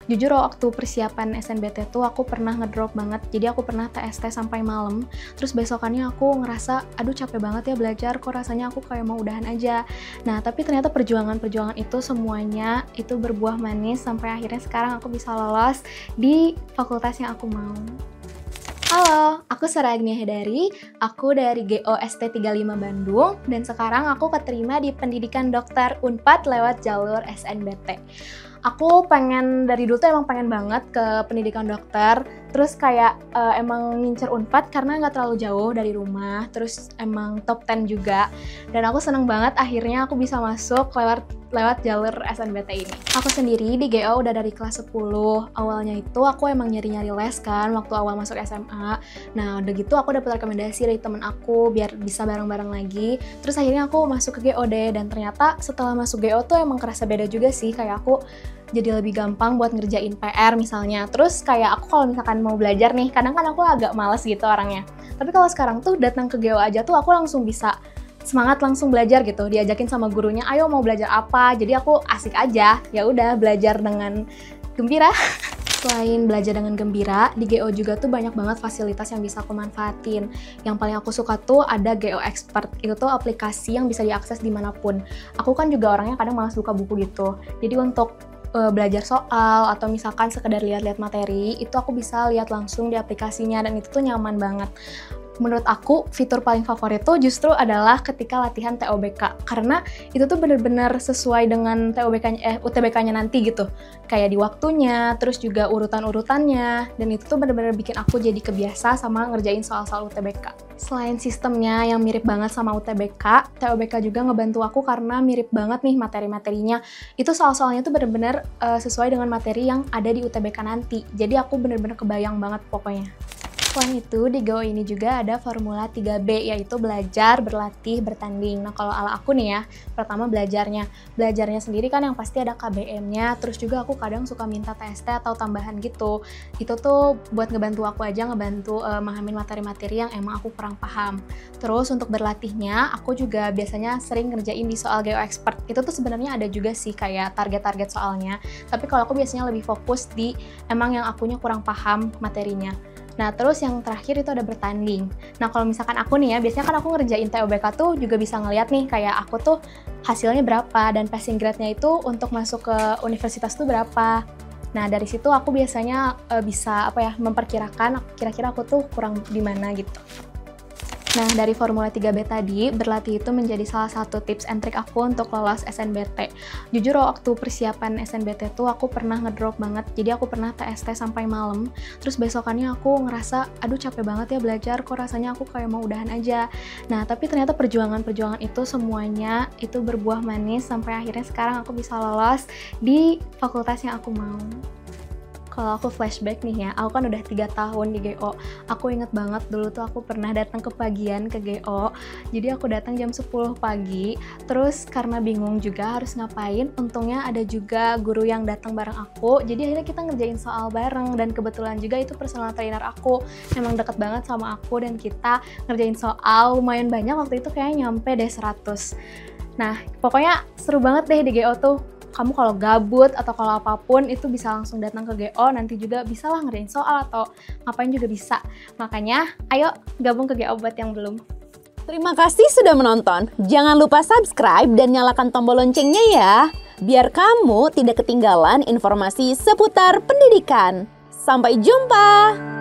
Jujur waktu persiapan SNBT tuh aku pernah ngedrop banget, jadi aku pernah TST sampai malam, terus besokannya aku ngerasa, aduh capek banget ya belajar, kok rasanya aku kayak mau udahan aja. Nah, tapi ternyata perjuangan-perjuangan itu semuanya itu berbuah manis, sampai akhirnya sekarang aku bisa lolos di fakultas yang aku mau. Halo, aku Sarah Agnia Hedari, aku dari GO ST35 Bandung, dan sekarang aku keterima di Pendidikan Dokter Unpad lewat jalur SNBT. Aku dari dulu tuh emang pengen banget ke pendidikan dokter, terus kayak emang ngincer Unpad karena nggak terlalu jauh dari rumah, terus emang top 10 juga, dan aku seneng banget akhirnya aku bisa masuk lewat jalur SNBT ini. Aku sendiri di GO udah dari kelas 10, awalnya itu aku emang nyari-nyari les kan waktu awal masuk SMA, nah udah gitu aku dapet rekomendasi dari temen aku biar bisa bareng-bareng lagi, terus akhirnya aku masuk ke GO deh, dan ternyata setelah masuk GO tuh emang kerasa beda juga sih, kayak aku jadi lebih gampang buat ngerjain PR misalnya. Terus kayak aku kalau misalkan mau belajar nih, kadang kan aku agak males gitu orangnya. Tapi kalau sekarang tuh datang ke GO aja tuh aku langsung bisa semangat langsung belajar gitu. Diajakin sama gurunya, ayo mau belajar apa. Jadi aku asik aja. Ya udah belajar dengan gembira. Selain belajar dengan gembira, di GO juga tuh banyak banget fasilitas yang bisa aku manfaatin. Yang paling aku suka tuh ada GO Expert. Itu tuh aplikasi yang bisa diakses dimanapun. Aku kan juga orangnya kadang malas buka buku gitu. Jadi untuk belajar soal atau misalkan sekedar lihat-lihat materi, itu aku bisa lihat langsung di aplikasinya, dan itu tuh nyaman banget. Menurut aku, fitur paling favorit tuh justru adalah ketika latihan TOBK, karena itu tuh bener-bener sesuai dengan UTBK-nya nanti gitu. Kayak di waktunya, terus juga urutan-urutannya, dan itu tuh bener-bener bikin aku jadi kebiasa sama ngerjain soal-soal UTBK. Selain sistemnya yang mirip banget sama UTBK, TOBK juga ngebantu aku karena mirip banget nih materi-materinya. Itu soal-soalnya tuh bener-bener sesuai dengan materi yang ada di UTBK nanti. Jadi aku bener-bener kebayang banget pokoknya. Selain itu, di GO ini juga ada formula 3B, yaitu belajar, berlatih, bertanding. Nah, kalau ala aku nih ya, pertama belajarnya. Belajarnya sendiri kan yang pasti ada KBM-nya, terus juga aku kadang suka minta TST atau tambahan gitu. Itu tuh buat ngebantu aku aja, ngebantu memahami materi-materi yang emang aku kurang paham. Terus untuk berlatihnya, aku juga biasanya sering ngerjain di soal GO Expert. Itu tuh sebenarnya ada juga sih kayak target-target soalnya. Tapi kalau aku biasanya lebih fokus di emang yang akunya kurang paham materinya. Nah, terus yang terakhir itu ada bertanding. Nah, kalau misalkan aku nih ya, biasanya kan aku ngerjain TOBK tuh juga bisa ngeliat nih, kayak aku tuh hasilnya berapa, dan passing grade-nya itu untuk masuk ke universitas tuh berapa. Nah, dari situ aku biasanya bisa memperkirakan kira-kira aku tuh kurang di mana gitu. Nah, dari formula 3B tadi, berlatih itu menjadi salah satu tips and trick aku untuk lolos SNBT. Jujur waktu persiapan SNBT tuh aku pernah ngedrop banget, jadi aku pernah TST sampai malam, terus besokannya aku ngerasa, aduh capek banget ya belajar, kok rasanya aku kayak mau udahan aja. Nah, tapi ternyata perjuangan-perjuangan itu semuanya itu berbuah manis, sampai akhirnya sekarang aku bisa lolos di fakultas yang aku mau. Kalau aku flashback nih ya, aku kan udah 3 tahun di GO. Aku inget banget dulu tuh aku pernah datang ke pagian ke GO. Jadi aku datang jam 10 pagi, terus karena bingung juga harus ngapain, untungnya ada juga guru yang datang bareng aku. Jadi akhirnya kita ngerjain soal bareng, dan kebetulan juga itu personal trainer aku. Emang deket banget sama aku, dan kita ngerjain soal lumayan banyak, waktu itu kayaknya nyampe deh 100. Nah, pokoknya seru banget deh di GO tuh. Kamu kalau gabut atau kalau apapun itu bisa langsung datang ke GO, nanti juga bisa lah ngerjain soal atau ngapain juga bisa. Makanya ayo gabung ke GO buat yang belum. Terima kasih sudah menonton. Jangan lupa subscribe dan nyalakan tombol loncengnya ya, biar kamu tidak ketinggalan informasi seputar pendidikan. Sampai jumpa!